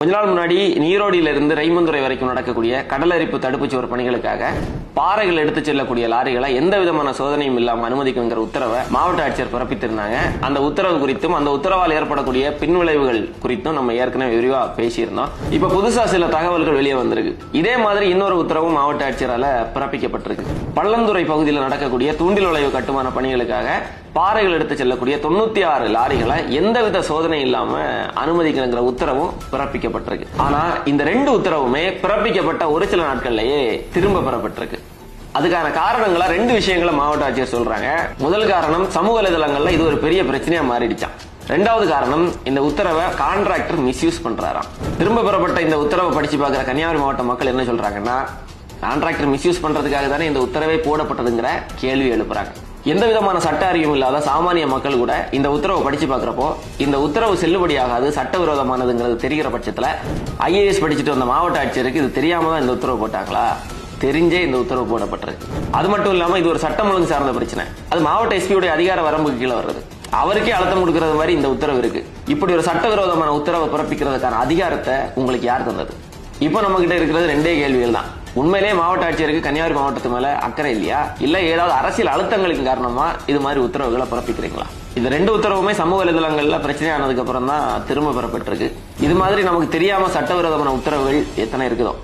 கொஞ்ச நாள் முன்னாடி நீரோடியில இருந்து ரைமந்துறை வரைக்கும் நடக்கக்கூடிய கடலரிப்பு தடுப்புச்சுவர் பணிகளுக்காக பாறைகள் எடுத்துச் செல்லக்கூடிய லாரிகளை எந்த விதமான சோதனையும் இல்லாம அனுமதிக்குங்கிற உத்தரவை மாவட்ட ஆட்சியர் பிறப்பித்திருந்தாங்க. அந்த உத்தரவு குறித்தும் அந்த உத்தரவால் ஏற்படக்கூடிய பின்விளைவுகள் குறித்தும் நம்ம ஏற்கனவே விரிவா பேசியிருந்தோம். இப்ப புதுசா சில தகவல்கள் வெளியே வந்திருக்கு. இதே மாதிரி இன்னொரு உத்தரவும் மாவட்ட ஆட்சியரால பிறப்பிக்கப்பட்டிருக்கு. பள்ளந்துறை பகுதியில் நடக்கக்கூடிய தூண்டில் வளைவு கட்டுமான பணிகளுக்காக பாறைகள் எடுத்து செல்லக்கூடிய 96 லாரிகளை எந்தவித சோதனை இல்லாம அனுமதிக்கிற உத்தரவும் பிறப்பிக்கப்பட்டிருக்கு. ஆனா இந்த ரெண்டு உத்தரவுமே பிறப்பிக்கப்பட்ட ஒரு சில நாட்கள்லயே திரும்ப பெறப்பட்டிருக்கு. அதுக்கான காரணங்களா ரெண்டு விஷயங்களை மாவட்ட ஆட்சியர் சொல்றாங்க. முதல் காரணம், சமூக வலைதளங்கள்ல இது ஒரு பெரிய பிரச்சனையா மாறிடுச்சான். ரெண்டாவது காரணம், இந்த உத்தரவை கான்ட்ராக்டர் மிஸ்யூஸ் பண்றாராம். திரும்ப பெறப்பட்ட இந்த உத்தரவை படிச்சு பார்க்கிற கன்னியாகுமரி மாவட்ட மக்கள் என்ன சொல்றாங்கன்னா, கான்ட்ராக்டர் மிஸ்யூஸ் பண்றதுக்காக தானே இந்த உத்தரவை போடப்பட்டதுங்கிற கேள்வி எழுப்புறாங்க. எந்த விதமான சட்ட அறிவும் இல்லாத சாமானிய மக்கள் கூட இந்த உத்தரவை படிச்சு பாக்குறப்போ இந்த உத்தரவு செல்லுபடியாகாது, சட்டவிரோதமானதுங்கிறது தெரிகிற பட்சத்துல IAS படிச்சுட்டு வந்த மாவட்ட ஆட்சியருக்கு இது தெரியாம தான் இந்த உத்தரவு போட்டாங்களா? தெரிஞ்சே இந்த உத்தரவு போடப்பட்டிருக்கு. அது மட்டும் இல்லாம இது ஒரு சட்டம் ஒழுங்கு சார்ந்த பிரச்சனை. அது மாவட்ட SP உடைய அதிகார வரம்புக்கு கீழே வர்றது. அவருக்கே அழுத்தம் கொடுக்கறது மாதிரி இந்த உத்தரவு இருக்கு. இப்படி ஒரு சட்டவிரோதமான உத்தரவை பிறப்பிக்கிறதுக்கான அதிகாரத்தை உங்களுக்கு யார் தந்தது? இப்ப நம்ம கிட்ட இருக்கிறது ரெண்டே கேள்விகள் தான். உண்மையிலேயே மாவட்ட ஆட்சியருக்கு கன்னியாகுமரி மாவட்டத்து மேல அக்கறை இல்லையா, இல்ல ஏதாவது அரசியல் அழுத்தங்களுக்கு காரணமா இது மாதிரி உத்தரவுகளை பிறப்பிக்கிறீங்களா? இந்த ரெண்டு உத்தரவுமே சமூக வலைதளங்கள்ல பிரச்சனையானதுக்கு அப்புறம் தான் திரும்ப பெறப்பட்டிருக்கு. இது மாதிரி நமக்கு தெரியாம சட்டவிரோதமான உத்தரவுகள் எத்தனை இருக்குதோ.